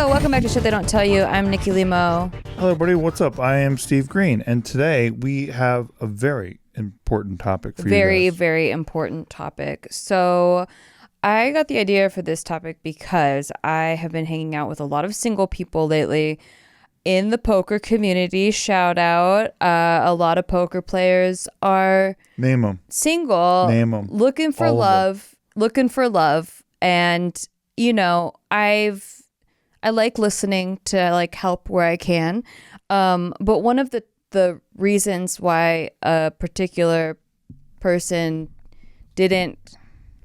Hello, welcome back to Shit They Don't Tell You. I'm Nikki Limo. Hello, everybody. What's up? I am Steve Green, and today we have a very important topic for you guys. Very important topic. So I got the idea for this topic because I have been hanging out with a lot of single people lately in the poker community. Shout out. A lot of poker players are Name them. Single, Name them. looking for love. And, you know, I like listening to like help where I can. But one of the reasons why a particular person didn't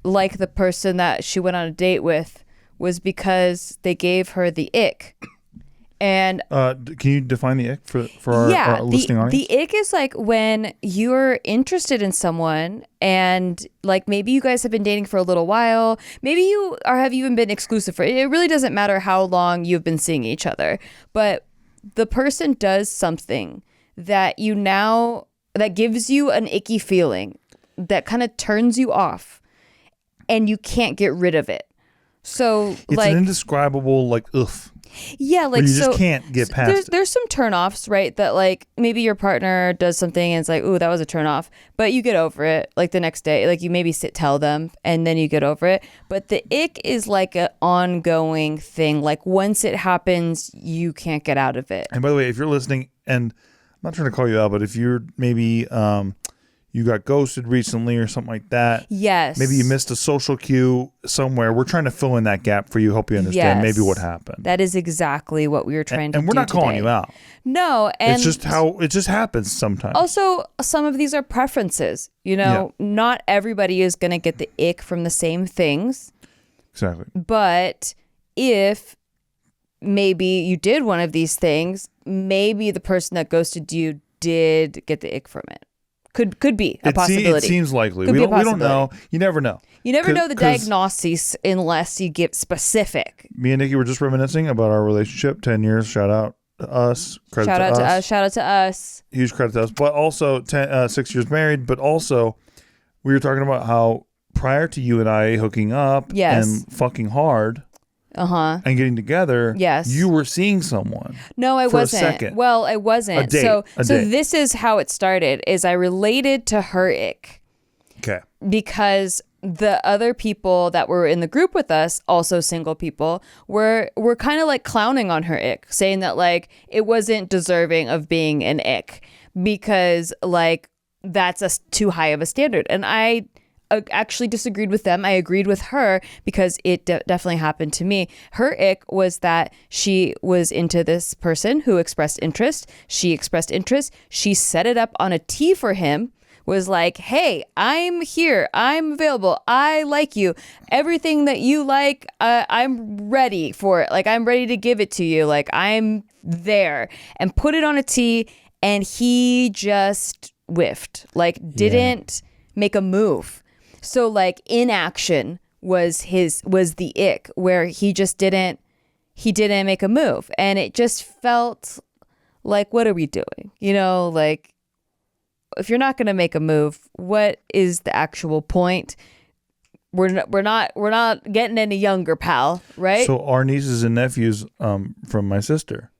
like the person that she went on a date with was because they gave her the ick. And can you define the ick for our listening audience? The ick is like when you're interested in someone and like maybe you guys have been dating for a little while, maybe you have even been exclusive for it really doesn't matter how long you've been seeing each other, but the person does something that that gives you an icky feeling that kind of turns you off and you can't get rid of it. So it's an indescribable ugh. Yeah, like you just can't get past it. There's some turnoffs, right? That like maybe your partner does something and it's like, ooh, that was a turnoff, but you get over it. Like the next day, like you maybe tell them, and then you get over it. But the ick is like an ongoing thing. Like once it happens, you can't get out of it. And by the way, if you're listening, and I'm not trying to call you out, but if you're maybe you got ghosted recently or something like that. Yes. Maybe you missed a social cue somewhere. We're trying to fill in that gap for you. Help you understand maybe what happened. That is exactly what we were trying to do. And we're not calling you out. No. And it's just how it just happens sometimes. Also, some of these are preferences. You know, not everybody is going to get the ick from the same things. Exactly. But if maybe you did one of these things, maybe the person that ghosted you did get the ick from it. Could be a possibility. It seems likely. We don't know. You never know. You never know the diagnosis unless you get specific. Me and Nikki were just reminiscing about our relationship. 10 years. Shout out to us. Shout out to us. Huge credit to us. But also 6 years married. But also we were talking about how prior to you and I hooking up and fucking hard. And getting together, you were seeing someone. No, I wasn't. A second. Well, I wasn't. A date. So this is how it started, is I related to her ick. Okay. Because the other people that were in the group with us, also single people, were kind of like clowning on her ick, saying that like it wasn't deserving of being an ick because like that's too high of a standard. And I actually disagreed with them. I agreed with her because it definitely happened to me. Her ick was that she was into this person who expressed interest. She expressed interest. She set it up on a tee for him, was like, hey, I'm here. I'm available. I like you. Everything that you like, I'm ready for it. Like, I'm ready to give it to you. Like, I'm there. And put it on a tee, and he just whiffed. Like, didn't make a move. So like inaction was the ick, where he didn't make a move, and it just felt like, what are we doing? You know, like if you're not going to make a move, what is the actual point? We're not getting any younger, pal, right? So our nieces and nephews from my sister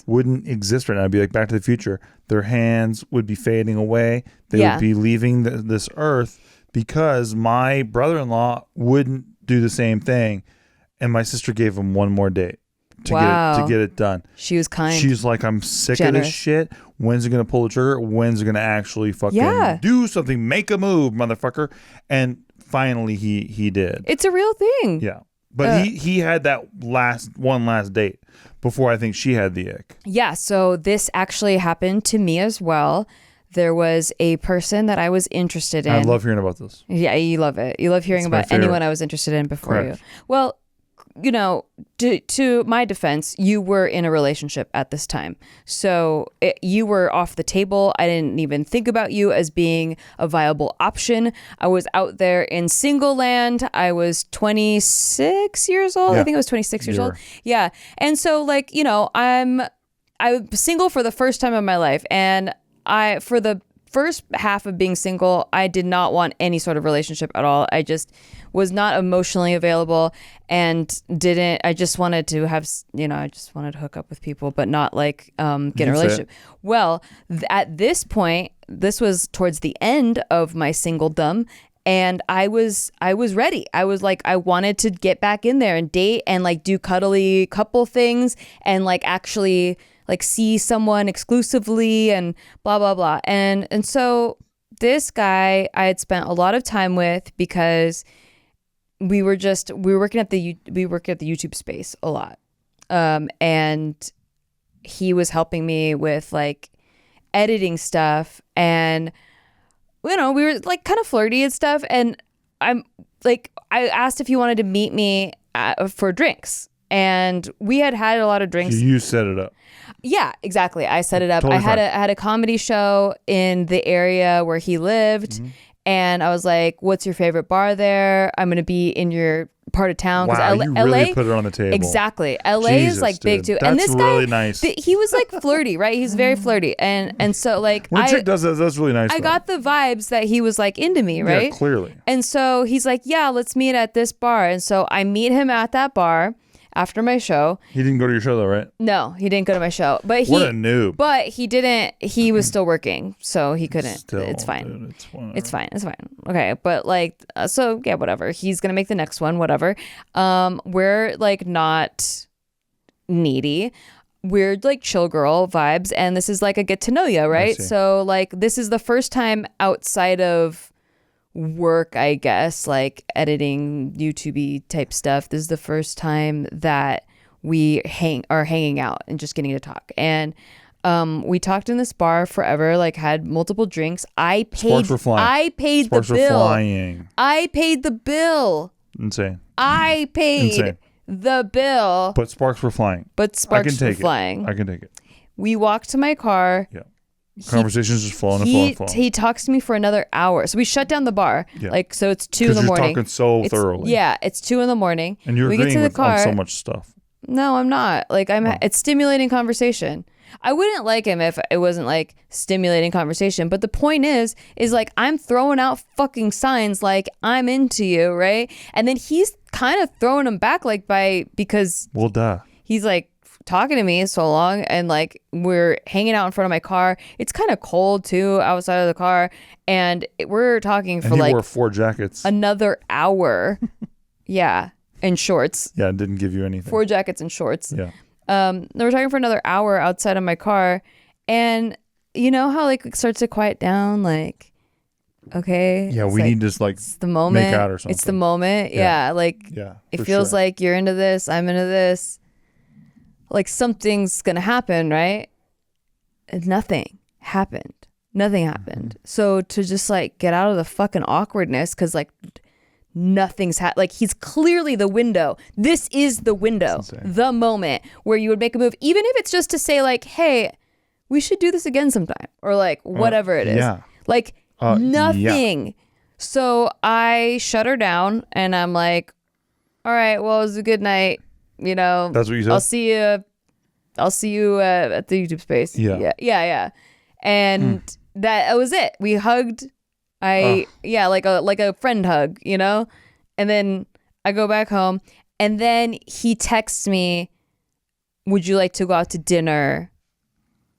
wouldn't exist right now. It'd be like Back to the Future. Their hands would be fading away. They would be leaving this earth. Because my brother-in-law wouldn't do the same thing, and my sister gave him one more date to get it done. She was kind. She's like, I'm sick of this shit. When's it gonna pull the trigger? When's it gonna actually fucking do something? Make a move, motherfucker! And finally, he did. It's a real thing. Yeah, but he had that last date before I think she had the ick. Yeah. So this actually happened to me as well. There was a person that I was interested in. I love hearing about this. Yeah, you love it. You love hearing about anyone I was interested in before you. Well, you know, to my defense, you were in a relationship at this time. So you were off the table. I didn't even think about you as being a viable option. I was out there in single land. I was 26 years old. I think I was 26 years old. Yeah. And so like, you know, I'm single for the first time in my life. And for the first half of being single, I did not want any sort of relationship at all. I just was not emotionally available and I just wanted to have, I just wanted to hook up with people, but not like get in a relationship. Well, at this point, this was towards the end of my singledom, and I was ready. I was like, I wanted to get back in there and date and like do cuddly couple things and like actually like see someone exclusively and blah, blah, blah. And so this guy I had spent a lot of time with because we were working at the YouTube space a lot. And he was helping me with like editing stuff, and we were like kind of flirty and stuff. And I asked if he wanted to meet me for drinks, and we had a lot of drinks. You set it up. Yeah, exactly. I set it up. Totally I had a comedy show in the area where he lived. Mm-hmm. And I was like, what's your favorite bar there? I'm going to be in your part of town. Wow, you really put it on the table. Exactly. LA is like big too. That's and this really guy, nice. He was like flirty, right? He's very flirty. And so like when a chick does that, that's really nice. I got the vibes that he was like into me, right? Yeah, clearly. And so he's like, yeah, let's meet at this bar. And so I meet him at that bar after my show. He didn't go to your show though, right? No, he didn't go to my show. But what a noob. But he didn't. He was still working, so he couldn't. It's fine. Dude, it's fine. It's fine. Okay, but like, so yeah, whatever. He's gonna make the next one, whatever. We're like not needy. We're like chill girl vibes, and this is like a get to know you, right? So like, this is the first time outside of work, I guess, like editing YouTube type stuff. This is the first time that we are hanging out and just getting to talk. And we talked in this bar forever, like had multiple drinks. I paid the bill. I paid the bill. Insane. I paid the bill. But sparks were flying. I can take it. We walked to my car. Yeah. Conversations just flowing and flowing. He talks to me for another hour. So we shut down the bar. Yeah. Like, so it's 2 in the morning. You're talking so thoroughly. Yeah, it's 2 in the morning. And you're agreeing with on so much stuff. No, I'm not. Like, it's stimulating conversation. I wouldn't like him if it wasn't like stimulating conversation. But the point is like, I'm throwing out fucking signs like I'm into you, right? And then he's kind of throwing them back because well, duh. He's like talking to me so long, and like we're hanging out in front of my car. It's kind of cold too outside of the car, and we're talking for like wore 4 jackets. Another hour. Yeah, in shorts. Yeah, it didn't give you anything. 4 jackets and shorts. Yeah. They were talking for another hour outside of my car, and you know how like it starts to quiet down, like, okay. Yeah, we need to just like it's the moment. Make out or something. It's the moment. Yeah, like it feels like you're into this, I'm into this. Like something's gonna happen, right? And nothing happened. Mm-hmm. So to just like get out of the fucking awkwardness, because like nothing's like he's clearly the window. This is the window, the moment where you would make a move, even if it's just to say like, hey, we should do this again sometime, or like whatever it is. Yeah. Like nothing. Yeah. So I shut her down, and I'm like, all right, well, it was a good night. You know, that's what you said. I'll see you at the YouTube space. Yeah. And that was it. We hugged. Like a friend hug, you know? And then I go back home, and then he texts me, would you like to go out to dinner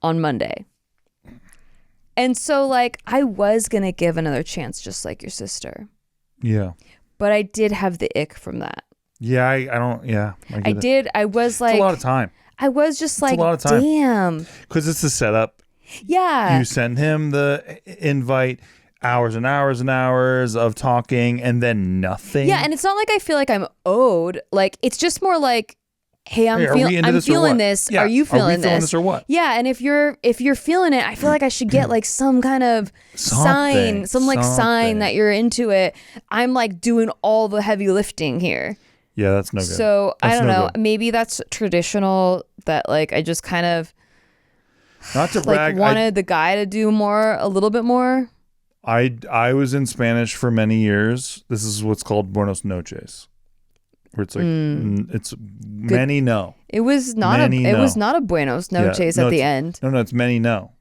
on Monday? And so like I was going to give another chance, just like your sister. Yeah. But I did have the ick from that. Yeah, I did. I was like, it's a lot of time. I was just like, damn. Because it's a setup. Yeah. You send him the invite, hours and hours and hours of talking, and then nothing. Yeah, and it's not like I feel like I'm owed. Like, it's just more like, hey, I'm feeling this. Yeah. Are you feeling this or what? Yeah, and if you're feeling it, I feel like I should get like some kind of sign that you're into it. I'm like doing all the heavy lifting here. Yeah, that's no good. So I don't know. Maybe that's traditional, that like I just kind of not to brag, like wanted the guy to do a little bit more. I was in Spanish for many years. This is what's called Buenos noches, where it's like it's many no. It was not a Buenos noches at the end. No, it's many no.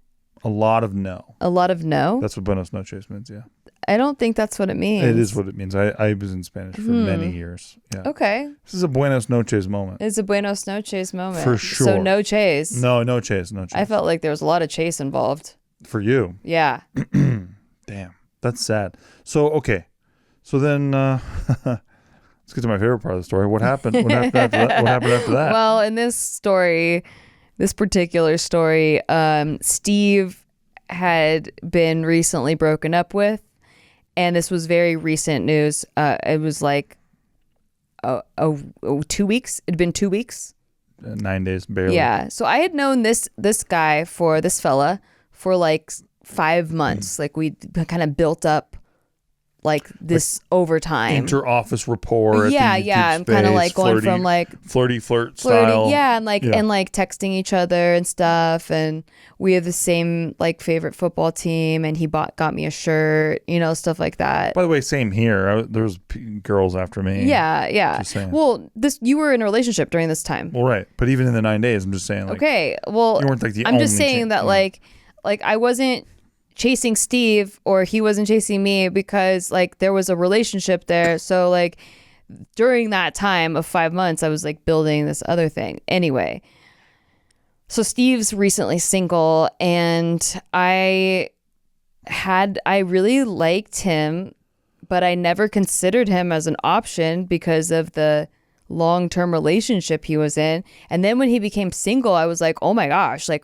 A lot of no. A lot of no? That's what buenos noches means, yeah. I don't think that's what it means. It is what it means. I was in Spanish for many years. Yeah. Okay. This is a buenos noches moment. It's a buenos noches moment. For sure. So no chase. No chase. I felt like there was a lot of chase involved. For you. Yeah. Damn. That's sad. So, okay. So then, let's get to my favorite part of the story. What happened? What happened after that? Well, in this particular story, Steve had been recently broken up with. And this was very recent news. It was like 2 weeks. It'd been 2 weeks. 9 days, barely. Yeah. So I had known this fella for like 5 months. Like we kind of built up like this over time. Inter-office rapport. Yeah. I'm kind of like going from like flirty style. Yeah, and like texting each other and stuff. And we have the same like favorite football team. And he got me a shirt, stuff like that. By the way, same here. There's girls after me. Yeah. Well, you were in a relationship during this time. Well, right, but even in the 9 days, I'm just saying. Like, okay. Well, you weren't like the I'm just saying that like I wasn't chasing Steve or he wasn't chasing me because like there was a relationship there. So like during that time of 5 months, I was like building this other thing. Anyway, so Steve's recently single and I really liked him, but I never considered him as an option because of the long-term relationship he was in. And then when he became single, I was like, oh my gosh, like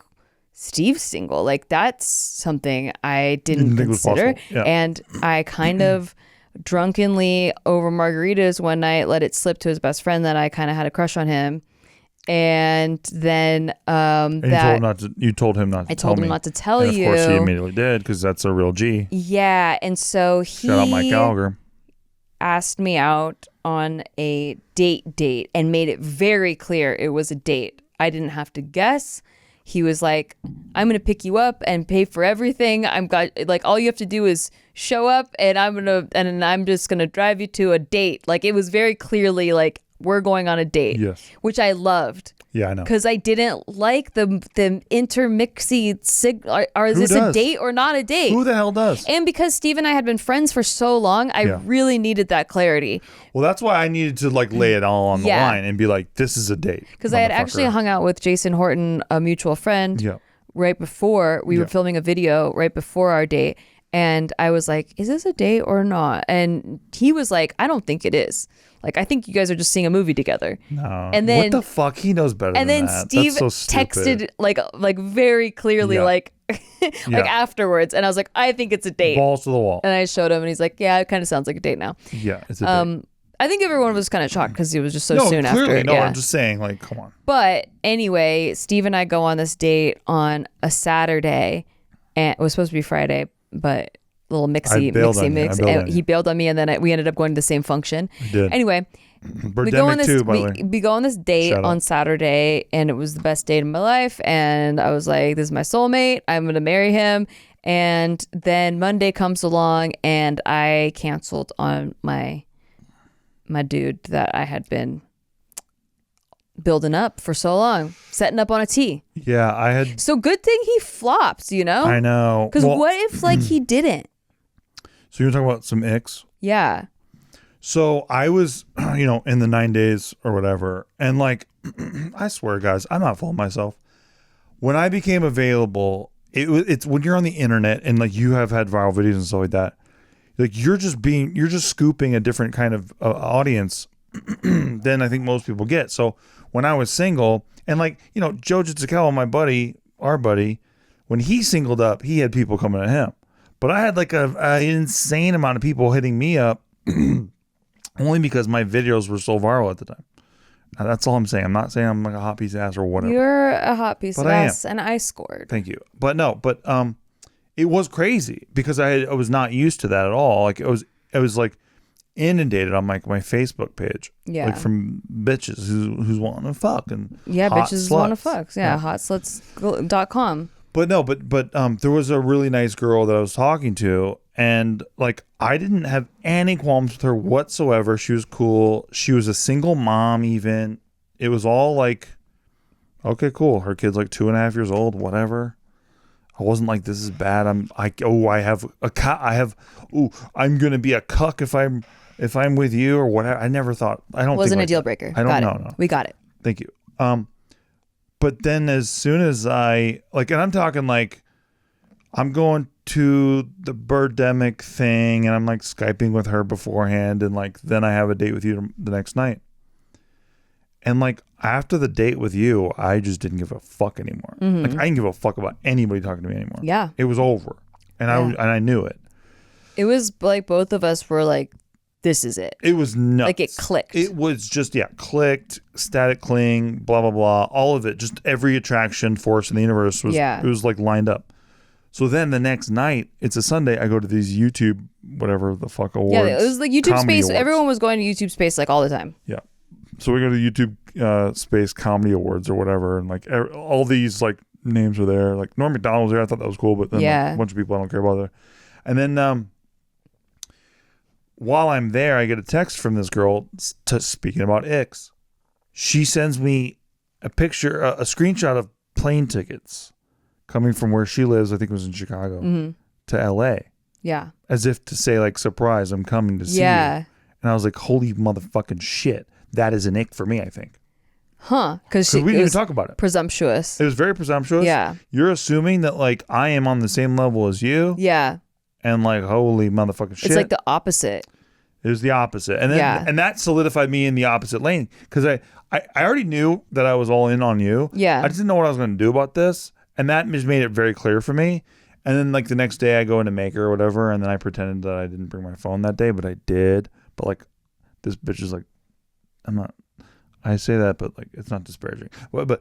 Steve's single, like that's something I didn't consider. Yeah. And I kind of drunkenly over margaritas one night let it slip to his best friend that I kind of had a crush on him. And then you told him not to tell me. I told him not to tell you. Of course he immediately did because that's a real G. Yeah, and so he shout out Mike Gallagher. Asked me out on a date and made it very clear it was a date. I didn't have to guess. He was like, I'm going to pick you up and pay for everything. All you have to do is show up and I'm just going to drive you to a date. Like it was very clearly like we're going on a date. Yes. Which I loved. Yeah, I know. Because I didn't like the intermixy is this a date or not a date? Who the hell does? And because Steve and I had been friends for so long, I really needed that clarity. Well, that's why I needed to like lay it all on the line and be like, this is a date. Because I had actually hung out with Jason Horton, a mutual friend, right before we were filming a video right before our date. And I was like, is this a date or not? And he was like, I don't think it is. Like, I think you guys are just seeing a movie together. No. And then, what the fuck? He knows better than that. And then Steve texted like very clearly like afterwards. And I was like, I think it's a date. Balls to the wall. And I showed him and he's like, yeah, it kind of sounds like a date now. Yeah, it's a date. I think everyone was kind of shocked because it was just so soon clearly, after. No, I'm just saying, like, come on. But anyway, Steve and I go on this date on a Saturday. And it was supposed to be Friday, but a little mix. And he bailed on me, and then we ended up going to the same function. Anyway, we go on this date on Saturday, and it was the best date of my life. And I was like, this is my soulmate. I'm going to marry him. And then Monday comes along, and I canceled on my dude that I had been building up for so long, setting up on a tee. Yeah, I had. So good thing he flops, I know. Because what if like he didn't? So you're talking about some icks? Yeah. So I was, in the 9 days or whatever, and like, I swear, guys, I'm not fooling myself. When I became available, it's when you're on the internet and like you have had viral videos and stuff like that. Like you're just scooping a different kind of audience than I think most people get. So when I was single and like, Joe Gitzichello, our buddy, when he singled up, he had people coming at him, but I had like an insane amount of people hitting me up only because my videos were so viral at the time. Now, that's all I'm saying. I'm not saying I'm like a hot piece of ass or whatever. You're a hot piece of ass and I scored. Thank you. But it was crazy because I was not used to that at all. Like I was like inundated on like my Facebook page. Yeah. Like from bitches who's wanting to fuck and bitches want to fuck. Yeah. Hotsluts.com. But there was a really nice girl that I was talking to and like I didn't have any qualms with her whatsoever. She was cool. She was a single mom even. It was all like, okay, cool. Her kid's like 2.5 years old, whatever. I wasn't like, this is bad. I'm going to be a cuck if I'm with you or whatever. I never thought, I don't wasn't think a deal breaker. I don't know. No. We got it. Thank you. But then as soon as and I'm talking like, I'm going to the Birdemic thing and I'm like Skyping with her beforehand. And like, then I have a date with you the next night. And like, after the date with you, I just didn't give a fuck anymore. Mm-hmm. Like, I didn't give a fuck about anybody talking to me anymore. Yeah. It was over. And I knew it. It was like, both of us were like, this is it. It was nuts. Like, it clicked. It was just, clicked, static cling, blah, blah, blah. All of it. Just every attraction force in the universe was, it was like lined up. So then the next night, it's a Sunday, I go to these YouTube, whatever the fuck awards. Yeah, it was like YouTube Space. Awards. Everyone was going to YouTube Space like all the time. Yeah. So we go to the YouTube Space Comedy Awards or whatever. And like all these like names were there. Like Norm Macdonald was there. I thought that was cool. But then like, a bunch of people I don't care about there. And then while I'm there, I get a text from this girl speaking about icks. She sends me a picture, a screenshot of plane tickets coming from where she lives. I think it was in Chicago to LA. Yeah. As if to say like, surprise, I'm coming to see you. And I was like, holy motherfucking shit. That is an ick for me, I think. Huh. Because we didn't even talk about it. Presumptuous. It was very presumptuous. Yeah. You're assuming that like I am on the same level as you. Yeah. And like, holy motherfucking shit. It's like the opposite. It was the opposite. And then and that solidified me in the opposite lane. Because I already knew that I was all in on you. Yeah. I just didn't know what I was going to do about this. And that just made it very clear for me. And then like the next day I go into Maker or whatever. And then I pretended that I didn't bring my phone that day. But I did. But like this bitch is like, I say that, but like, it's not disparaging. But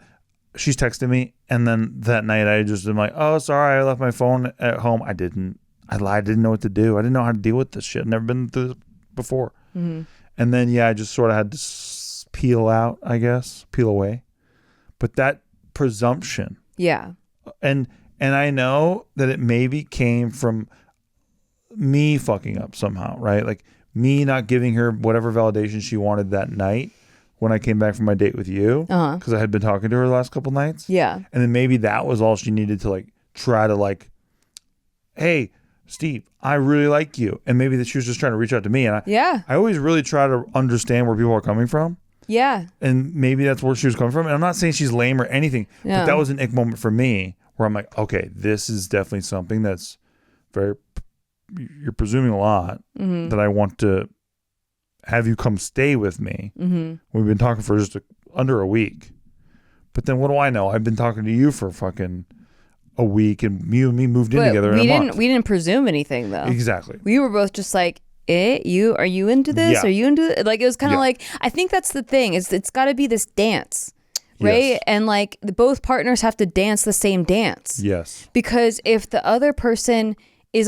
she's texting me. And then that night I just am like, oh, sorry, I left my phone at home. I didn't. I lied. I didn't know what to do. I didn't know how to deal with this shit. I've never been through this before. Mm-hmm. And then, I just sort of had to peel away. But that presumption. Yeah. And I know that it maybe came from me fucking up somehow, right? Like me not giving her whatever validation she wanted that night when I came back from my date with you. Because I had been talking to her the last couple nights. Yeah. And then maybe that was all she needed to like try to like, hey, Steve, I really like you. And maybe that she was just trying to reach out to me. And I always really try to understand where people are coming from. Yeah. And maybe that's where she was coming from. And I'm not saying she's lame or anything, but that was an ick moment for me where I'm like, okay, this is definitely something that's very, you're presuming a lot that I want to have you come stay with me. Mm-hmm. We've been talking for just under a week. But then what do I know? I've been talking to you for fucking a week, and you and me moved in together in a month. We didn't presume anything though. Exactly. We were both just like, are you into this? Yeah. Are you into it? Like, it was kind of like, I think that's the thing, is it's got to be this dance, right? Yes. And like both partners have to dance the same dance. Yes. Because if the other person is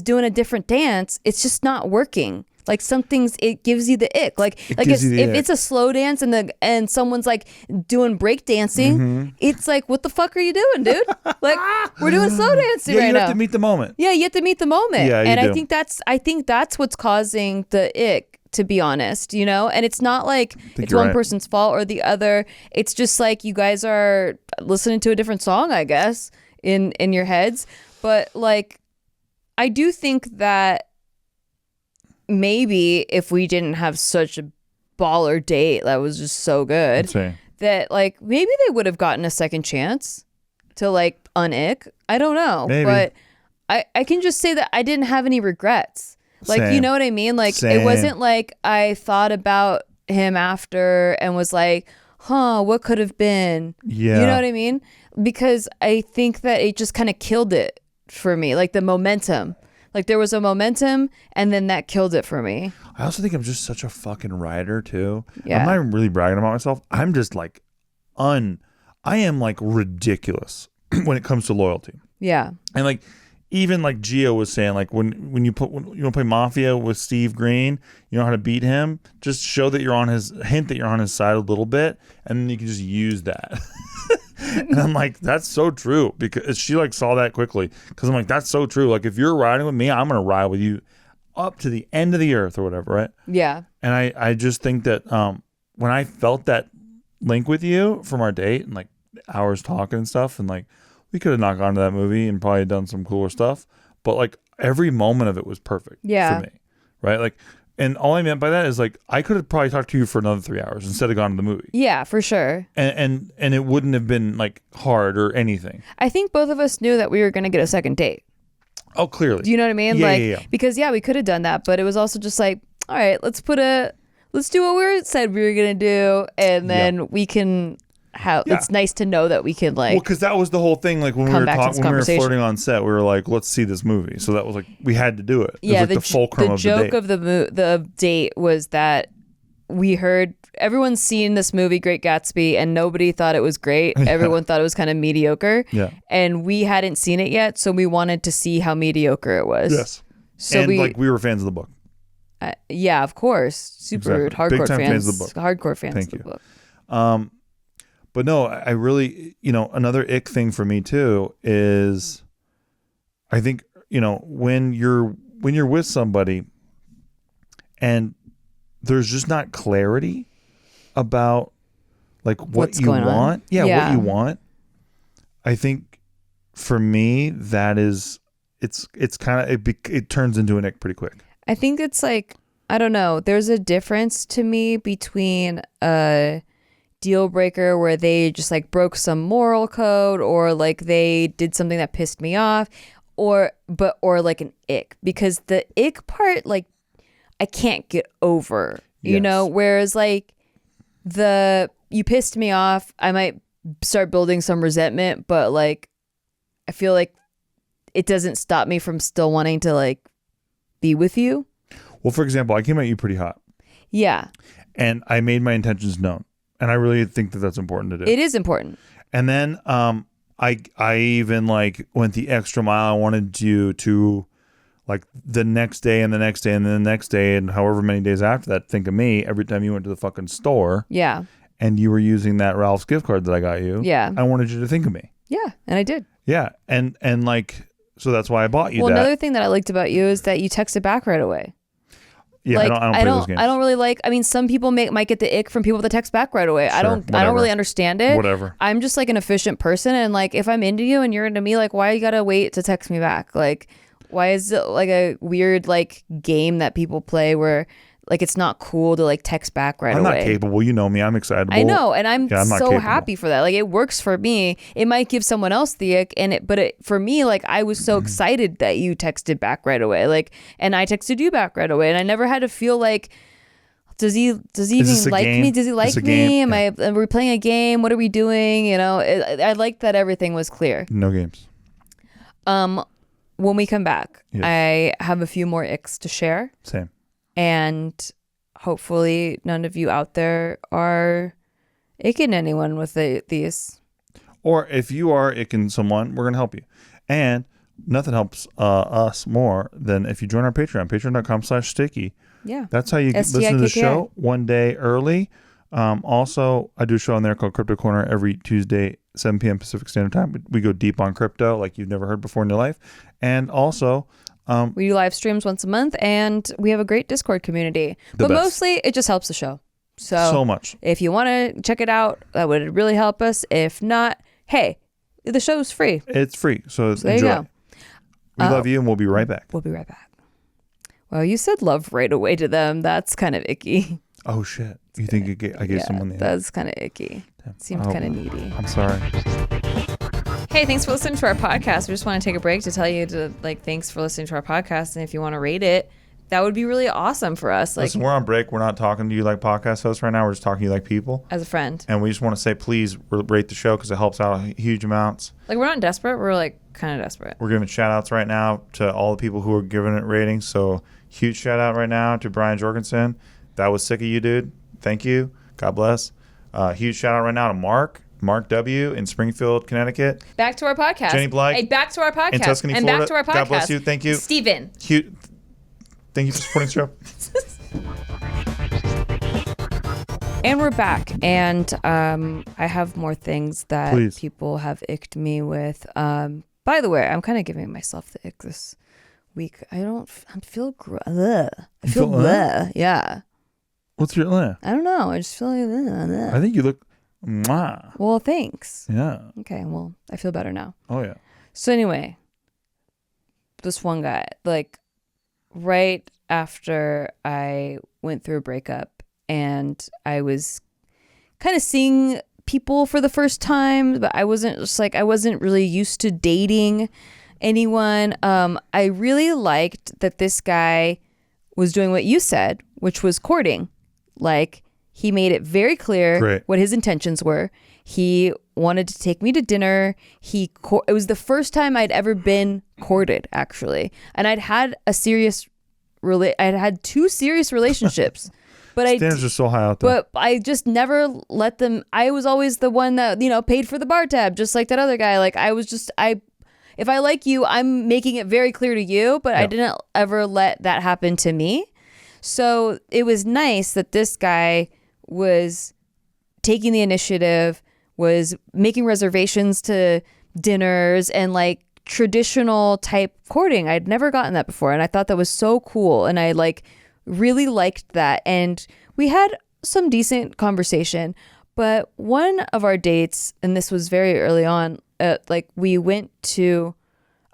doing a different dance, it's just not working. Like it gives you the ick. Like if it's a slow dance and someone's like doing break dancing, it's like, what the fuck are you doing, dude? Like, we're doing slow dancing right now. You have to meet the moment. Yeah, you have to meet the moment. Yeah, and I think that's what's causing the ick, to be honest, And it's not like it's one person's fault or the other. It's just like you guys are listening to a different song, I guess, in your heads. But like, I do think that maybe if we didn't have such a baller date that was just so good, that like maybe they would have gotten a second chance to like unick. I don't know. Maybe. But I can just say that I didn't have any regrets. Like, Same. You know what I mean? Like, Same. It wasn't like I thought about him after and was like, what could have been? Yeah. You know what I mean? Because I think that it just kind of killed it for me. Like the momentum. Like there was a momentum and then that killed it for me. I also think I'm just such a fucking rider too. Yeah. I'm not really bragging about myself. I'm just like I am like ridiculous when it comes to loyalty. Yeah. And like even like Gio was saying, like when you want to play Mafia with Steve Green, you know how to beat him. Just show that you're on his side a little bit, and then you can just use that. And I'm like, that's so true, because she like saw that quickly. Because I'm like, that's so true. Like if you're riding with me, I'm gonna ride with you up to the end of the earth or whatever, right? Yeah. And I just think that when I felt that link with you from our date and like hours talking and stuff, and like we could have not gone to that movie and probably done some cooler stuff. But like every moment of it was perfect for me. Right. Like, and all I meant by that is like, I could have probably talked to you for another 3 hours instead of gone to the movie. Yeah, for sure. And it wouldn't have been like hard or anything. I think both of us knew that we were going to get a second date. Oh, clearly. Do you know what I mean? Yeah. Because we could have done that, but it was also just like, all right, let's do what we said we were going to do. And then we can it's nice to know that we can like, well, because that was the whole thing. Like when we were flirting on set, we were like, let's see this movie. So that was like, we had to do it. It was like the fulcrum of the date. The joke of the date was that we heard everyone's seen this movie, Great Gatsby, and nobody thought it was great. Everyone thought it was kind of mediocre. Yeah. And we hadn't seen it yet, so we wanted to see how mediocre it was. Yes. So we were fans of the book. Yeah, of course. Super hardcore Big time fans of the book. Hardcore fans Thank of the you. book. But no, I really, another ick thing for me too is, I think, when you're with somebody and there's just not clarity about like what you want. Yeah, what you want. I think for me, that is, it's kind of, it turns into an ick pretty quick. I think it's like, I don't know. There's a difference to me between a deal breaker where they just like broke some moral code or like they did something that pissed me off or like an ick, because the ick part, like I can't get over, whereas like you pissed me off, I might start building some resentment, but like I feel like it doesn't stop me from still wanting to like be with you. Well, for example, I came at you pretty hot. Yeah. And I made my intentions known. And I really think that that's important to do. It is important. And then I even like went the extra mile. I wanted you to like the next day and the next day and then the next day and however many days after that, think of me every time you went to the fucking store. Yeah. And you were using that Ralph's gift card that I got you. Yeah. I wanted you to think of me. Yeah. And I did. Yeah. And like, so that's why I bought you that. Well, another thing that I liked about you is that you texted back right away. Yeah, like, I don't play those games. I don't really like. I mean, some people might get the ick from people that text back right away. Sure, I don't really understand it. Whatever. I'm just like an efficient person, and like if I'm into you and you're into me, like why you gotta wait to text me back? Like why is it like a weird like game that people play where like it's not cool to like text back right away? I'm not capable. You know me. I'm excitable. I know, and I'm so happy for that. Like it works for me. It might give someone else the ick, but for me, like I was so excited that you texted back right away. Like, and I texted you back right away, and I never had to feel like, does he even like me? Does he like me? Are we playing a game? What are we doing? I liked that everything was clear. No games. When we come back, yes. I have a few more icks to share. Same. And hopefully none of you out there are icking anyone with these. Or if you are icking someone, we're going to help you. And nothing helps us more than if you join our Patreon, patreon.com/sticky. Yeah. That's how you listen to the show one day early. Also, I do a show on there called Crypto Corner every Tuesday, 7 p.m. Pacific Standard Time. We go deep on crypto like you've never heard before in your life. And also... we do live streams once a month, and we have a great Discord community. But mostly, it just helps the show. So much. If you want to check it out, that would really help us. If not, hey, the show's free. It's free, so there enjoy. You go. We love you, and we'll be right back. We'll be right back. Well, you said love right away to them. That's kind of icky. Oh, shit. You think I gave someone the... That's kind of icky. Seems kind of needy. I'm sorry. Hey, thanks for listening to our podcast. We just want to take a break to tell you thanks for listening to our podcast. And if you want to rate it, that would be really awesome for us. Listen, we're on break. We're not talking to you like podcast hosts right now. We're just talking to you like people. As a friend. And we just want to say, please rate the show because it helps out huge amounts. Like, we're not desperate. We're like kind of desperate. We're giving shout outs right now to all the people who are giving it ratings. So huge shout out right now to Brian Jorgensen. That was sick of you, dude. Thank you. God bless. Huge shout out right now to Mark W. in Springfield, Connecticut. Back to our podcast. Jenny Blythe. Hey, back to our podcast. In Tuscany, and Florida. Back to our podcast. God bless you. Thank you. Steven. Thank you for supporting the show. And we're back. And I have more things that people have icked me with. By the way, I'm kind of giving myself the ick this week. I feel bleh. Yeah. What's your I don't know. I just feel like I think you look Mwah. Well, thanks. Yeah. Okay, well, I feel better now. Oh, yeah. So anyway, this one guy, like right after I went through a breakup and I was kind of seeing people for the first time, but I wasn't really used to dating anyone. I really liked that this guy was doing what you said, which was courting. Like, he made it very clear what his intentions were. He wanted to take me to dinner. It was the first time I'd ever been courted, actually. And I'd had I'd had 2 serious relationships. But standards are so high out there. But I just never let them. I was always the one that, paid for the bar tab, just like that other guy. Like, if I like you, I'm making it very clear to you, but I didn't ever let that happen to me. So it was nice that this guy was taking the initiative, was making reservations to dinners and like traditional type courting. I'd never gotten that before. And I thought that was so cool. And I really liked that. And we had some decent conversation. But one of our dates, and this was very early on, we went to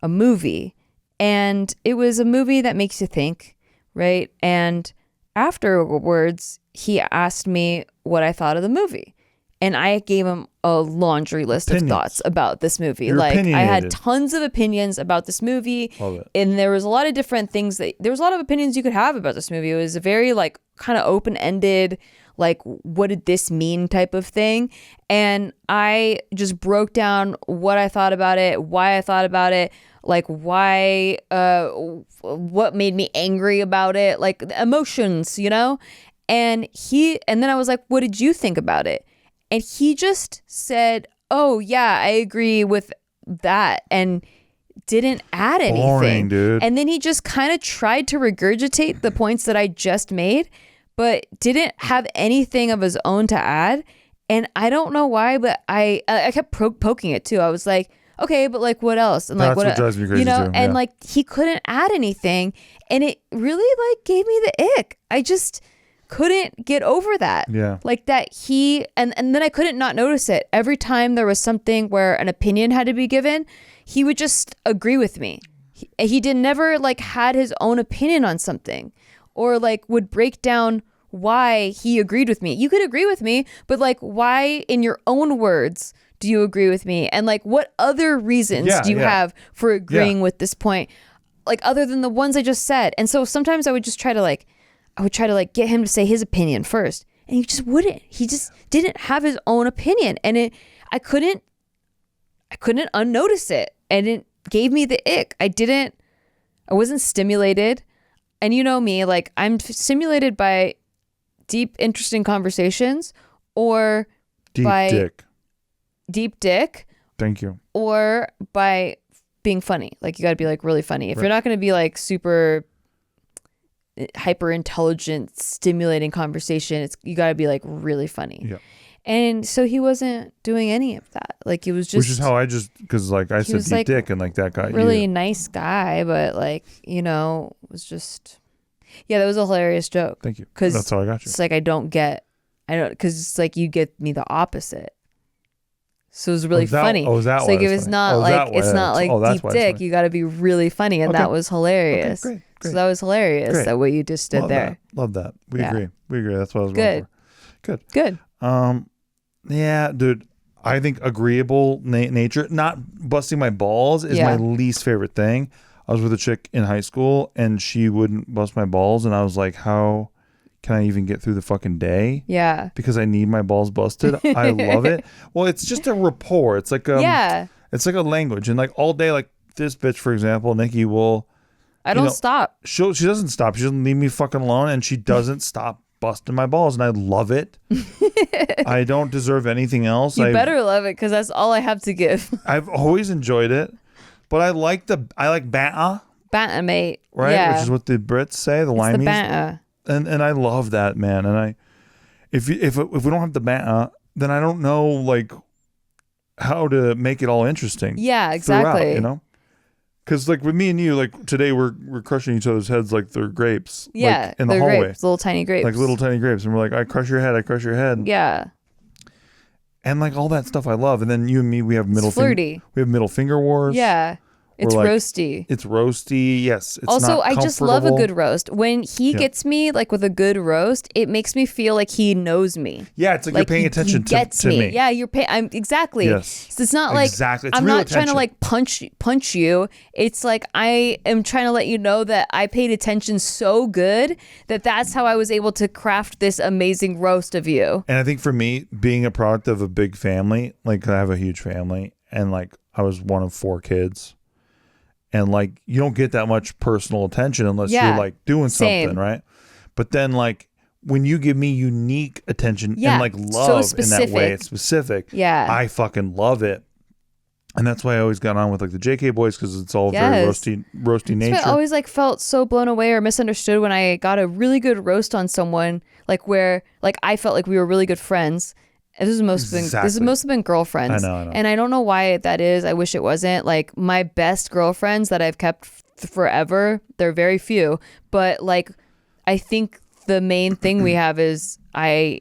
a movie, and it was a movie that makes you think, right? And afterwards, he asked me what I thought of the movie. And I gave him a laundry list of thoughts about this movie. You're I had tons of opinions about this movie. Love it. And there was a lot of different things there was a lot of opinions you could have about this movie. It was a very kind of open-ended, what did this mean type of thing. And I just broke down what I thought about it, why I thought about it, why, what made me angry about it, emotions, and then I was like, what did you think about it? And he just said, oh yeah, I agree with that, and didn't add anything. Boring, dude. And then he just kind of tried to regurgitate the points that I just made, but didn't have anything of his own to add. And I don't know why, but I kept poking it too. I was like, okay, but what else? And that's what drives me crazy too. And he couldn't add anything, and it really gave me the ick. I just couldn't get over that. Yeah. That he and then I couldn't not notice it. Every time there was something where an opinion had to be given, he would just agree with me. He did never had his own opinion on something, or would break down why he agreed with me. You could agree with me, but why in your own words do you agree with me? And what other reasons do you have for agreeing with this point? Other than the ones I just said. And so sometimes I would just try to get him to say his opinion first. And he just wouldn't. He just didn't have his own opinion. And I couldn't unnotice it. And it gave me the ick. I wasn't stimulated. And you know me, I'm stimulated by deep, interesting conversations, or deep dick. Thank you. Or by being funny. You got to be really funny. If you're not going to be super hyper intelligent, stimulating conversation, you got to be really funny. Yeah. And so he wasn't doing any of that. It was just, which is how I just, because I said deep dick, and that guy, really nice guy, but was just, yeah, that was a hilarious joke. Thank you. Because that's how I got you. It's because it's you get me the opposite. So it was really funny. Oh, is that why? It was not it's not deep dick. You got to be really funny, and that was hilarious. Okay, great. So that was hilarious. That what you just did there. Love that. We agree. That's what I was going for. Good. Yeah, dude. I think agreeable nature, not busting my balls, is my least favorite thing. I was with a chick in high school, and she wouldn't bust my balls, and I was like, how can I even get through the fucking day? Yeah. Because I need my balls busted. I love it. Well, it's just a rapport. It's it's like a language. And all day, this bitch, for example, Nikki will, I don't stop. She doesn't stop. She doesn't leave me fucking alone, and she doesn't stop busting my balls, and I love it. I don't deserve anything else. You better love it, because that's all I have to give. I've always enjoyed it, but I like banter. Banter, mate. Right? Yeah. Which is what the Brits say, the limeys. The banter. And I love that, man. And if we don't have the banter, then I don't know how to make it all interesting. Yeah, exactly. Throughout, because with me and you, today we're crushing each other's heads like they're grapes. Yeah, in the hallway, grapes, little tiny grapes. Little tiny grapes, and we're I crush your head, I crush your head. Yeah. And like all that stuff I love. And then you and me, we have middle finger wars. Yeah. It's like, roasty. It's roasty. Yes. It's also, not I just love a good roast. When he gets me like with a good roast, it makes me feel like he knows me. Yeah, it's like you're paying attention to me. Yeah, you're paying. I'm exactly. Yes. So it's not like I'm not trying to like punch you. It's like I am trying to let you know that I paid attention so good that's how I was able to craft this amazing roast of you. And I think for me, being a product of a big family, like I have a huge family, and like I was one of 4 kids. And like you don't get that much personal attention unless you're like doing something, right? But then like when you give me unique attention and like love in that way, it's specific. Yeah, I fucking love it, and that's why I always got on with like the JK boys because it's all very roasty nature. I always like felt so blown away or misunderstood when I got a really good roast on someone, like where like I felt like we were really good friends. This has mostly been girlfriends. I know. And I don't know why that is. I wish it wasn't. Like my best girlfriends that I've kept forever, they're very few. But like, I think the main thing we have is I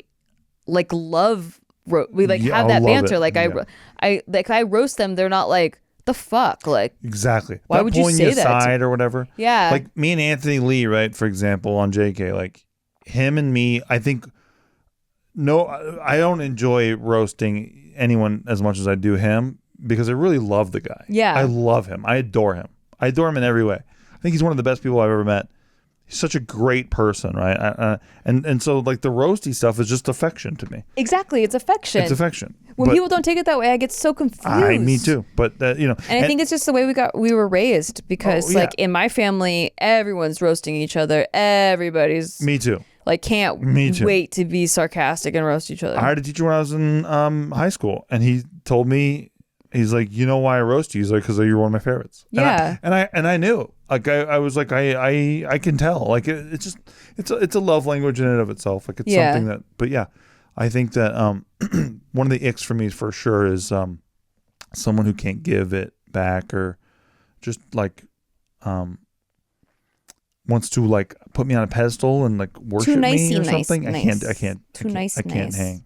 like love, we like have that banter. Like I roast them. They're not like, the fuck? Like, exactly. Why would you say that? Aside or whatever. Yeah. Like me and Anthony Lee, right? For example, on JK, like him and me, I think, no, I don't enjoy roasting anyone as much as I do him because I really love the guy. Yeah. I love him. I adore him. I adore him in every way. I think he's one of the best people I've ever met. He's such a great person, right? And so like the roasty stuff is just affection to me. Exactly. It's affection. It's affection. When people don't take it that way, I get so confused. Me too. But you know, and I think it's just the way we were raised because like in my family, everyone's roasting each other. Everybody's. Me too. Like can't wait to be sarcastic and roast each other. I had a teacher when I was in high school, and he told me, he's like, you know why I roast you? He's like, because you're one of my favorites. Yeah. And I knew. Like I was like I can tell. Like it's a love language in and of itself. Like it's something that. But yeah, I think that one of the icks for me for sure is someone who can't give it back or just like wants to like put me on a pedestal and like worship me or something. I can't. Too nice. I can't hang.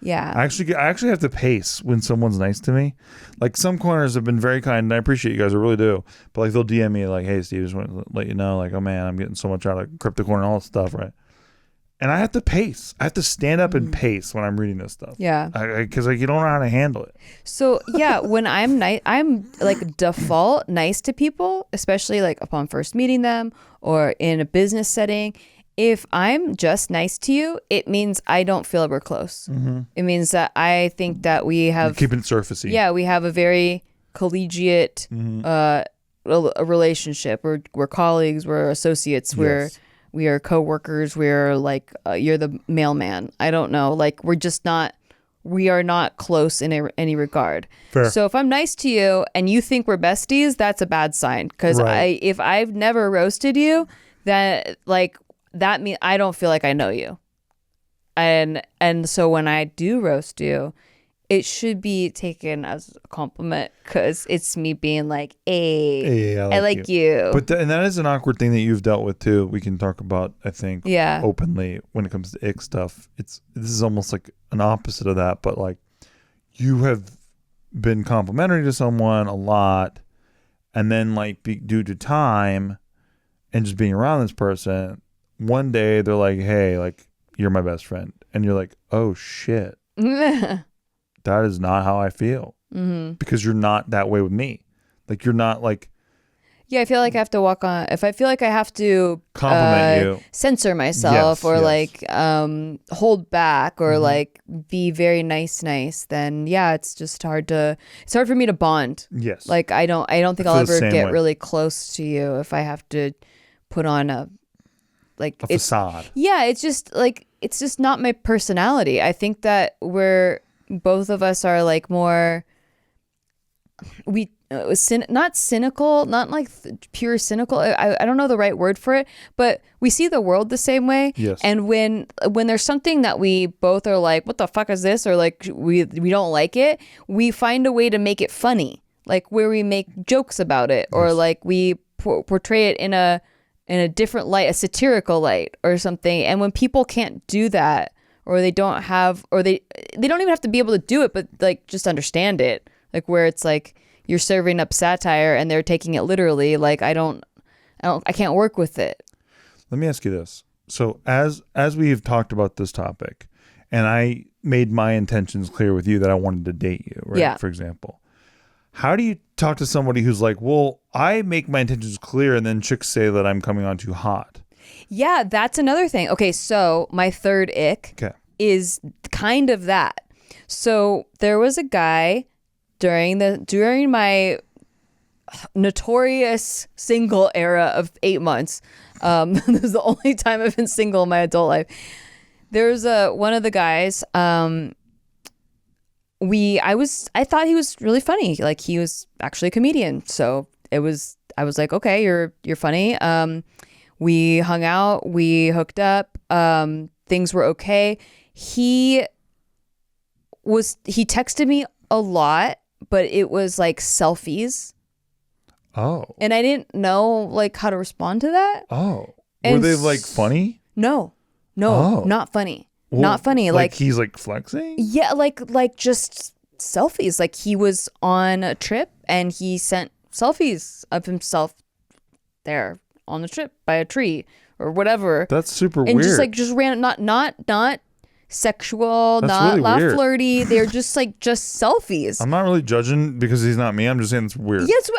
Yeah. I actually have to pace when someone's nice to me. Like some corners have been very kind and I appreciate you guys, I really do. But like they'll DM me like, hey Steve, just want to let you know, like, oh man, I'm getting so much out of crypto corner and all that stuff, right? And I have to pace. I have to stand up and pace when I'm reading this stuff. Yeah. Because like you don't know how to handle it. So yeah, when I'm nice, I'm like default nice to people, especially like upon first meeting them or in a business setting. If I'm just nice to you, it means I don't feel we're close. Mm-hmm. It means that I think that we have... You're keeping it surfacey. Yeah, we have a very collegiate a relationship. We're colleagues, we're associates, we are coworkers, we're like, you're the mailman. I don't know. Like, we are not close in any regard. Fair. So if I'm nice to you and you think we're besties, that's a bad sign. Because if I've never roasted you, then like... that means I don't feel like I know you. And so when I do roast you, it should be taken as a compliment because it's me being like, hey, I like you. But and that is an awkward thing that you've dealt with too. We can talk about, I think, openly when it comes to ick stuff. This is almost like an opposite of that, but like you have been complimentary to someone a lot and then like due to time and just being around this person, one day they're like, hey, like, you're my best friend. And you're like, oh, shit. That is not how I feel. Mm-hmm. Because you're not that way with me. Like, you're not like... Yeah, I feel like I have to walk on... If I feel like I have to... compliment you. Censor myself or like hold back or like be very nice, then yeah, it's just hard to... It's hard for me to bond. Yes. Like, I don't think I'll ever get really close to you if I have to put on a facade. Yeah, it's just not my personality. I think that both of us are like more not cynical, not like pure cynical. I don't know the right word for it, but we see the world the same way. Yes. And when there's something that we both are like, what the fuck is this? Or like we don't like it, we find a way to make it funny. Like where we make jokes about it or like we portray it in a different light, a satirical light or something. And when people can't do that or they don't have, or they don't even have to be able to do it, but like just understand it. Like where it's like you're serving up satire and they're taking it literally. Like I can't work with it. Let me ask you this. So as we've talked about this topic, and I made my intentions clear with you that I wanted to date you, right? Yeah. For example, how do you talk to somebody who's like, well, I make my intentions clear and then chicks say that I'm coming on too hot? Yeah, that's another thing. Okay, so my third ick is kind of that. So there was a guy during my notorious single era of 8 months. This is the only time I've been single in my adult life. There's one of the guys. I thought he was really funny. Like he was actually a comedian. So I was like, okay, you're funny. We hung out, we hooked up, things were okay. He texted me a lot, but it was like selfies. Oh. And I didn't know like how to respond to that. Oh. Were they like funny? No, not funny. Well, not funny. Like he's like flexing? Yeah, like just selfies. Like he was on a trip and he sent selfies of himself there on the trip by a tree or whatever. That's super and weird. And just ran not sexual, that's not really flirty. They're just selfies. I'm not really judging because he's not me. I'm just saying it's weird. Yes,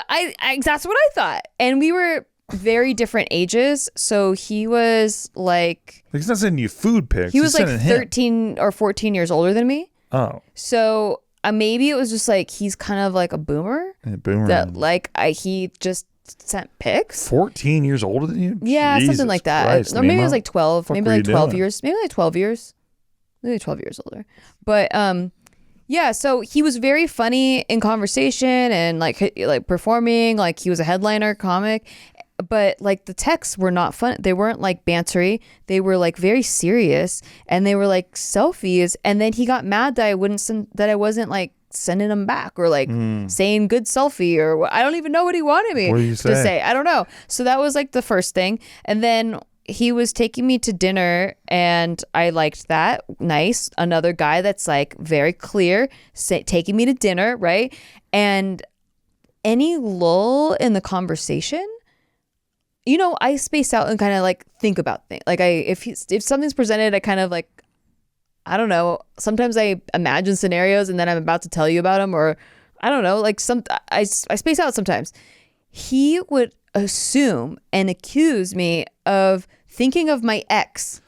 that's what I thought. And we were very different ages. So he was like he's not sending you food pics. He was like 13 or 14 years older than me. Oh. So maybe it was just like he's kind of like a boomer. A boomer. That like he just sent pics. 14 years older than you? Yeah, Jesus something like that. Christ, or maybe it was like 12. Maybe like 12 doing? years. Maybe like 12 years. Maybe 12 years older. But yeah, so he was very funny in conversation and like performing, like he was a headliner comic. But like the texts were not fun. They weren't like bantery. They were like very serious and they were like selfies. And then he got mad that I wasn't like sending them back or like saying good selfie or I don't even know what he wanted me to say. I don't know. So that was like the first thing. And then he was taking me to dinner and I liked that. Nice. Another guy that's like very clear, taking me to dinner, right? And any lull in the conversation, you know, I space out and kind of like think about things. Like if something's presented, I kind of like, I don't know. Sometimes I imagine scenarios and then I'm about to tell you about them, or I don't know. Like I space out sometimes. He would assume and accuse me of thinking of my ex.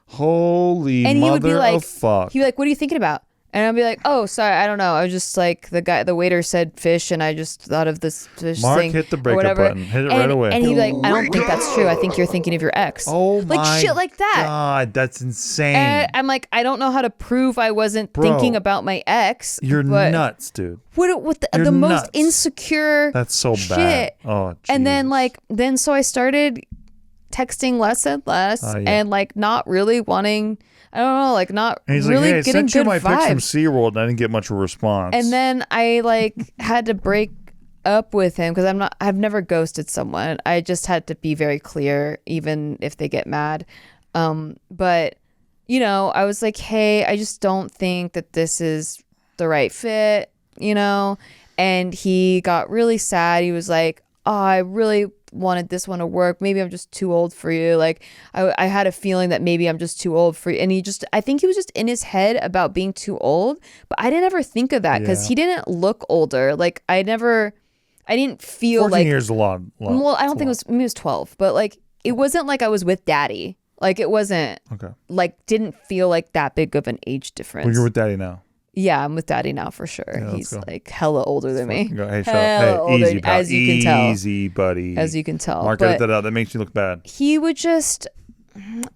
Holy and mother of fuck. He'd be like, "What are you thinking about?" And I'd be like, "Oh, sorry, I don't know. I was just like the waiter said fish, and I just thought of this fish Mark thing." Hit the breakup button. Hit it right away. And he'd be like, "I don't think that's true. I think you're thinking of your ex." Oh my like shit like that. God, that's insane. And I'm like, I don't know how to prove I wasn't thinking about my ex. You're nuts, dude. What the most insecure? That's so shit. bad. Oh, geez. And then so I started texting less and less, and like not really wanting. I don't know, like not really like, hey, getting good my vibes. pics from SeaWorld and I didn't get much of a response. And then I like had to break up with him because I've never ghosted someone. I just had to be very clear, even if they get mad. But you know, I was like, hey, I just don't think that this is the right fit, you know? And he got really sad. He was like, oh, I really wanted this one to work. Maybe I'm just too old for you. Like I had a feeling that maybe I'm just too old for you. And I think he was just in his head about being too old, but I didn't ever think of that because he didn't look older. Like I didn't feel 14 like years a lot. Well, I don't think maybe it was 12, but like it wasn't like I was with daddy. Like it wasn't like didn't feel like that big of an age difference. Well, you're with daddy now. Yeah, I'm with daddy now for sure. Yeah, he's like hella older than me. Hey, older, easy, pal. as you can tell. Easy, buddy. As you can tell. Mark, edit that out. That makes you look bad. He would just,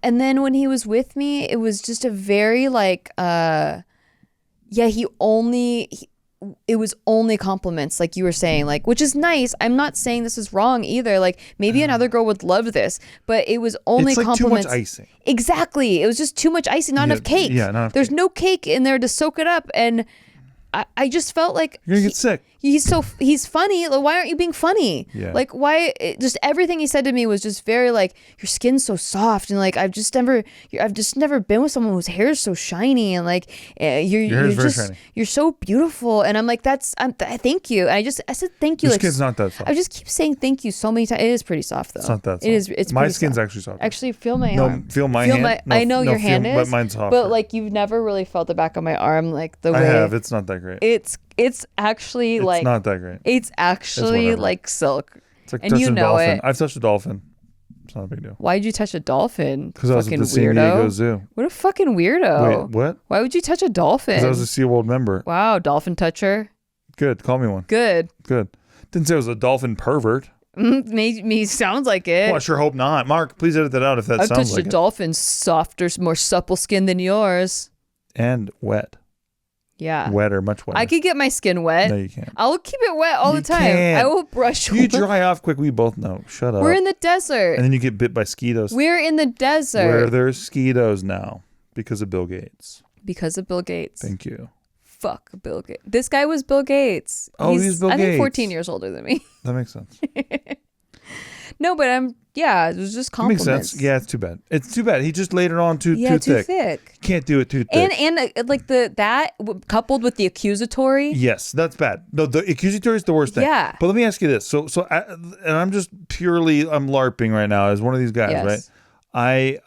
and then when he was with me, it was just a very like, it was only compliments, like you were saying, like, which is nice. I'm not saying this is wrong either. Like maybe another girl would love this, but it was only it's like compliments. Too much icing. Exactly. It was just too much icing, not enough cake. Yeah, not enough There's cake. no cake in there to soak it up. And I just felt like you're gonna get sick. he's funny. Like, why aren't you being funny? Yeah. Like, why? Just everything he said to me was just very like, your skin's so soft, and like I've just never been with someone whose hair is so shiny, and like you're so beautiful, and I'm like, thank you. And I said thank you. Your skin's not that soft. I just keep saying thank you so many times. It is pretty soft though. It's not that soft. It is. It's my skin's soft. Actually soft. Actually, feel my arm. Feel my hand. I know your hand is, but mine's soft. But like you've never really felt the back of my arm like the way I have. It's not that great. It's actually it's like not that great. It's actually like silk. It's like and you know dolphin. it. I've touched a dolphin. It's not a big deal. Why'd you touch a dolphin? Because I was at the San Diego Zoo. What a fucking weirdo. Wait, what? Why would you touch a dolphin? Because I was a SeaWorld member. Wow, dolphin toucher. Good. Call me one. Good. Didn't say I was a dolphin pervert. Me sounds like it. Well, I sure hope not. Mark, please edit that out if that I've sounds like it. I've touched a dolphin's softer, more supple skin than yours. And wet. Yeah. Wetter, much wetter. I could get my skin wet. No, you can't. I'll keep it wet all the time. Can't. I will brush. You dry off quick. We both know. Shut up. We're in the desert. And then you get bit by mosquitoes. We're in the desert. Where there's mosquitoes now because of Bill Gates. Because of Bill Gates. Thank you. Fuck Bill Gates. This guy was Bill Gates. Oh, he's Bill Gates. I think 14 years older than me. That makes sense. No, but it was just compliments. It makes sense. Yeah, it's too bad. It's too bad. He just laid it on too thick. Can't do it too thick. And like that coupled with the accusatory. Yes, that's bad. No, the accusatory is the worst thing. Yeah. But let me ask you this. So and I'm just I'm LARPing right now as one of these guys, yes. right?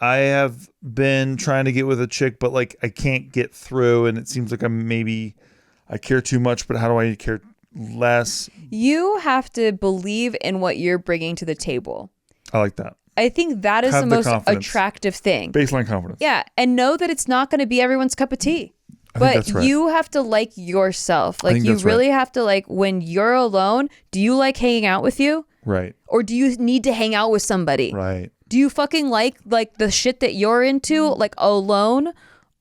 I have been trying to get with a chick, but like I can't get through, and it seems like I care too much, but how do I care less? You have to believe in what you're bringing to the table. I like that. I think that is the most attractive thing. Baseline confidence. Yeah. And know that it's not going to be everyone's cup of tea. But you have to like yourself. Like you really have to like when you're alone, do you like hanging out with you? Right. Or do you need to hang out with somebody? Right. Do you fucking like the shit that you're into like alone?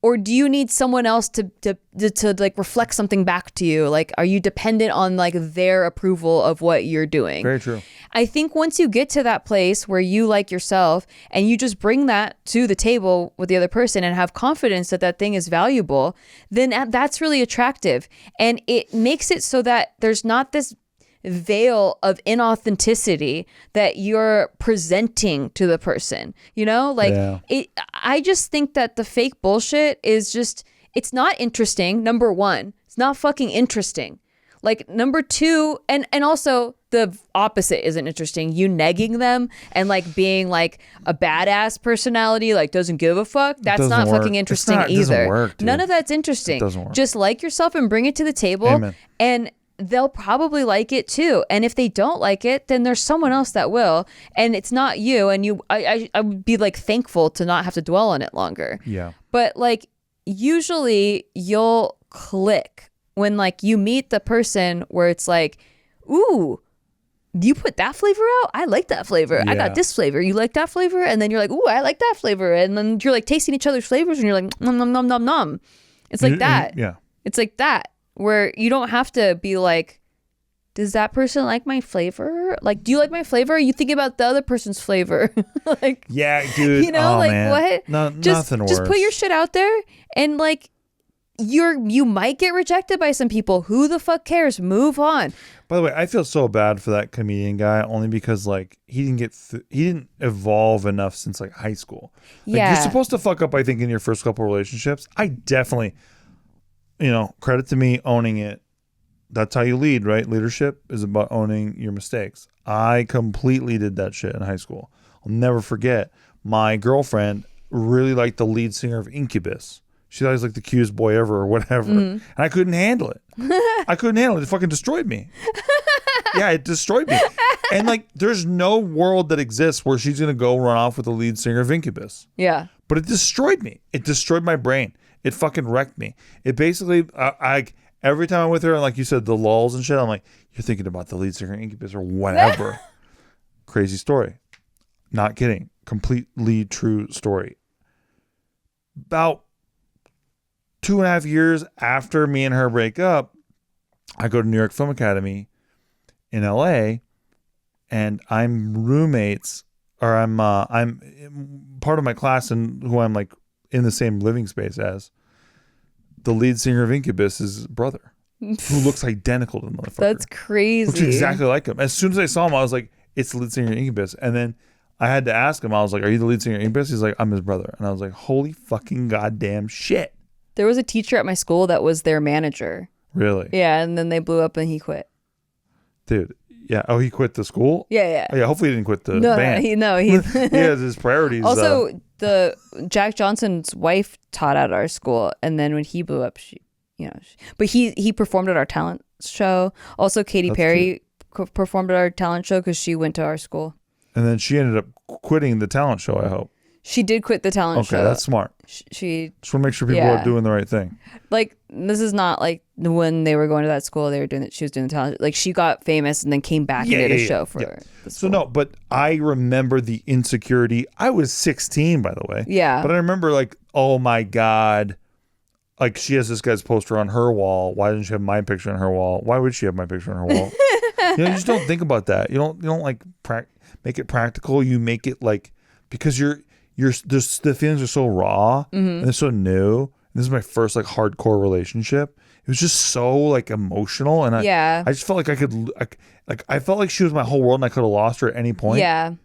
Or do you need someone else to like reflect something back to you? Like, are you dependent on like their approval of what you're doing? Very true. I think once you get to that place where you like yourself and you just bring that to the table with the other person and have confidence that that thing is valuable, then that's really attractive. And it makes it so that there's not this veil of inauthenticity that you're presenting to the person, I just think that the fake bullshit is just, it's not interesting. Number one, it's not fucking interesting. Like number two, and also the opposite isn't interesting. You negging them and like being like a badass personality, like doesn't give a fuck. That's not fucking interesting either. It doesn't work, dude. None of that's interesting. It doesn't work. Just like yourself and bring it to the table. Amen. And they'll probably like it too. And if they don't like it, then there's someone else that will. And it's not you. And I would be like thankful to not have to dwell on it longer. Yeah. But like usually you'll click when like you meet the person where it's like, ooh, you put that flavor out? I like that flavor. Yeah. I got this flavor. You like that flavor? And then you're like, ooh, I like that flavor. And then you're like tasting each other's flavors and you're like, nom, nom, nom, nom, nom. It's like that. Yeah. It's like that. Where you don't have to be like, does that person like my flavor? Like, do you like my flavor? You think about the other person's flavor. Like, yeah, dude. Man. What? Nothing worse. Just put your shit out there and like, you might get rejected by some people. Who the fuck cares? Move on. By the way, I feel so bad for that comedian guy only because like he didn't evolve enough since like high school. Like, yeah. You're supposed to fuck up, I think, in your first couple relationships. I definitely, credit to me owning it. That's how you lead, right? Leadership is about owning your mistakes. I completely did that shit in high school. I'll never forget. My girlfriend really liked the lead singer of Incubus. She thought he was like the cutest boy ever or whatever. And I couldn't handle it. It fucking destroyed me. Yeah, it destroyed me. And like, there's no world that exists where she's going to go run off with the lead singer of Incubus. Yeah. But it destroyed me. It destroyed my brain. It fucking wrecked me. It basically, every time I'm with her, and like you said, the lulls and shit, I'm like, you're thinking about the lead singer of Incubus or whatever. Crazy story. Not kidding. Completely true story. About 2.5 years after me and her break up, I go to New York Film Academy in LA, and I'm roommates, or I'm part of my class and who I'm like in the same living space as the lead singer of Incubus's brother. who looks identical to the motherfucker. That's crazy. Looks exactly like him. As soon as I saw him, I was like, it's the lead singer of Incubus. And then I had to ask him, I was like, are you the lead singer of Incubus? He's like, I'm his brother. And I was like, holy fucking goddamn shit. There was a teacher at my school that was their manager. Really? Yeah, and then they blew up and he quit. Dude. Yeah. Oh, he quit the school? Yeah. Oh, yeah. Hopefully he didn't quit the band. He he has his priorities. Also, the Jack Johnson's wife taught at our school, and then when he blew up, but he performed at our talent show. Also, Katy Perry performed at our talent show because she went to our school. And then she ended up quitting the talent show, I hope. She did quit the talent show. Okay, that's smart. She just want to make sure people are doing the right thing. Like, this is not like when they were going to that school, they were doing it. She was doing the talent. Like, she got famous and then came back and did a show for the school. So no, but I remember the insecurity. I was 16, by the way. Yeah. But I remember like, oh my God, like she has this guy's poster on her wall. Why didn't she have my picture on her wall? Why would she have my picture on her wall? You just don't think about that. You don't like make it practical. You make it like, because the feelings are so raw and they're so new. This is my first like hardcore relationship. It was just so like emotional, and I just felt like I could I felt like she was my whole world, and I could have lost her at any point. Yeah, and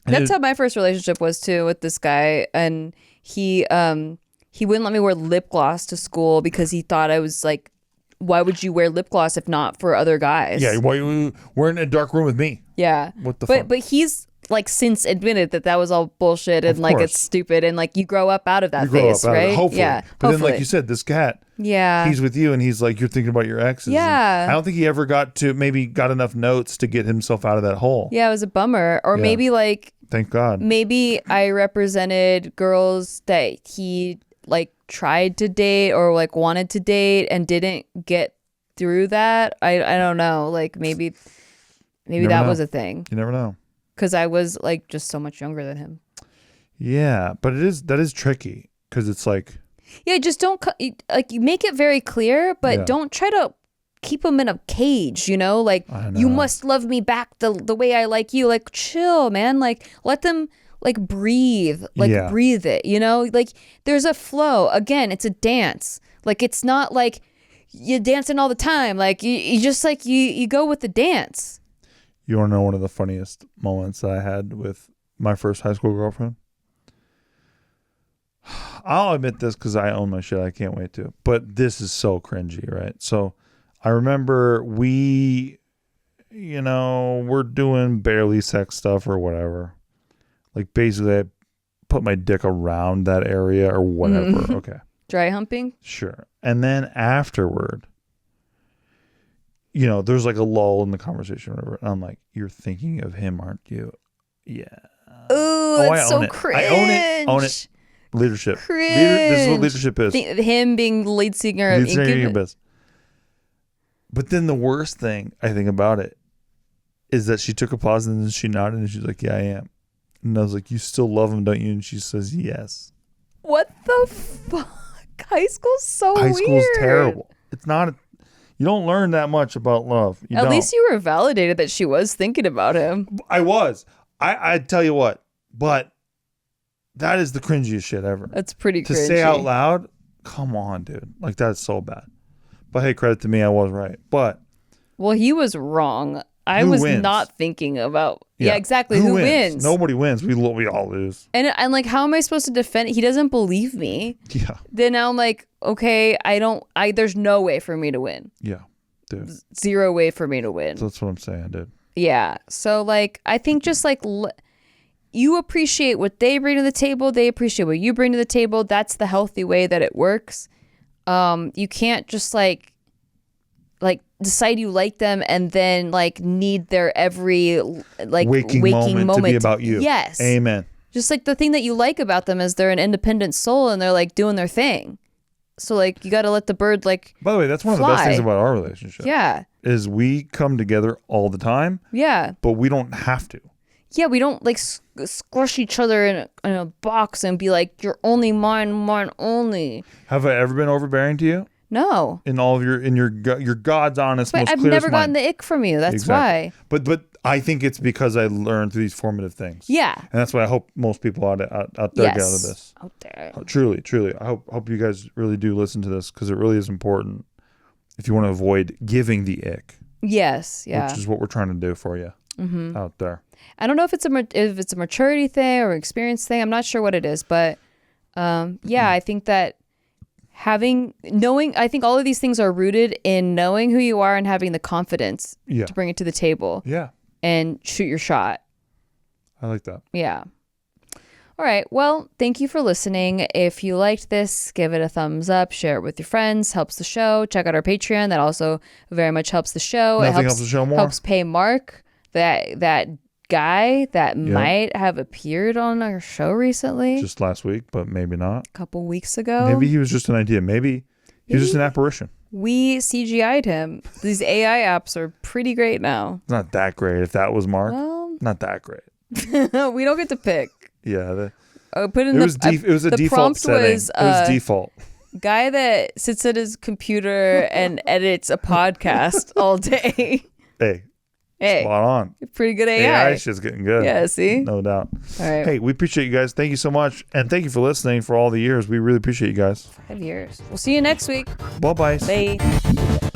that's how my first relationship was too, with this guy, and he wouldn't let me wear lip gloss to school because he thought I was like, why would you wear lip gloss if not for other guys? Yeah, why you were in a dark room with me? Yeah, what the fuck? But he's like since admitted that was all bullshit and like it's stupid, and like you grow up out of that phase, right? Hopefully. Yeah, but then like you said, this cat, he's with you and he's like, you're thinking about your exes. Yeah, I don't think he ever got enough notes to get himself out of that hole. Yeah, it was a bummer. Or maybe like, thank God, maybe I represented girls that he like tried to date or like wanted to date and didn't get through that. I don't know, like maybe that was a thing. You never know. Because I was like just so much younger than him. Yeah, but that is tricky because it's like, yeah, just don't like, you make it very clear, but don't try to keep him in a cage, like you must love me back the way I like you. Like, chill, man. Like, let them like breathe, breathe it, like there's a flow. Again, it's a dance. Like, it's not like you're dancing all the time. Like you just like you go with the dance. You want to know one of the funniest moments that I had with my first high school girlfriend? I'll admit this because I own my shit. I can't wait to. But this is so cringy, right? So I remember we're doing barely sex stuff or whatever. Like basically I put my dick around that area or whatever. Okay. Dry humping? Sure. And then afterward, there's like a lull in the conversation or whatever. And I'm like, you're thinking of him, aren't you? Yeah. Ooh, that's so cringe. I own it. Leadership. This is what leadership is. Him being the lead singer of Incubus. But then the worst thing I think about it is that she took a pause and then she nodded and she's like, yeah, I am. And I was like, you still love him, don't you? And she says, yes. What the fuck? High school's so weird. High school's terrible. It's not... You don't learn that much about love. At least you were validated that she was thinking about him. I was. I tell you what, but that is the cringiest shit ever. That's pretty cringy. To say out loud, come on, dude. Like, that's so bad. But hey, credit to me, I was right. But well, he was wrong. I was not thinking about. Yeah, exactly. Who wins? Nobody wins. We all lose. And like, how am I supposed to defend it? He doesn't believe me. Yeah. Then I'm like, okay, there's no way for me to win. Yeah, dude. Zero way for me to win. So that's what I'm saying, dude. Yeah. So like, I think just like you appreciate what they bring to the table. They appreciate what you bring to the table. That's the healthy way that it works. You can't just like decide you like them and then like need their every like waking moment to be about you. Yes. Amen. Just like the thing that you like about them is they're an independent soul and they're like doing their thing. So like you got to let the bird like By the way, that's one of the best things about our relationship. Yeah. Is we come together all the time. Yeah. But we don't have to. Yeah, we don't like squash each other in a box and be like, you're only mine only. Have I ever been overbearing to you? No. In all of your God's honest, but most I've never gotten the ick from you. That's why. But I think it's because I learned through these formative things. Yeah. And that's why I hope most people out there get out of this. Out there. Truly. I hope you guys really do listen to this because it really is important. if you want to avoid giving the ick. Yes, yeah. Which is what we're trying to do for you out there. I don't know if it's a maturity thing or experience thing. I'm not sure what it is, but I think that I think all of these things are rooted in knowing who you are and having the confidence to bring it to the table. Yeah. And shoot your shot. I like that. Yeah. All right. Well, thank you for listening. If you liked this, give it a thumbs up, share it with your friends, helps the show. Check out our Patreon. That also very much helps the show. Nothing helps the show more. Helps pay Mark, that guy that might have appeared on our show recently. Just last week, but maybe not. A couple weeks ago. Maybe he was just an idea. Maybe he was just an apparition. We CGI'd him. These AI apps are pretty great now. It's not that great. If that was Mark, not that great. We don't get to pick. Yeah. Put in it was a default setting. It was default. Guy that sits at his computer and edits a podcast all day. Hey, spot on. Pretty good AI. AI shit's getting good. Yeah, see? No doubt. All right. Hey, we appreciate you guys. Thank you so much. And thank you for listening for all the years. We really appreciate you guys. 5 years. We'll see you next week. Bye-bye. Bye.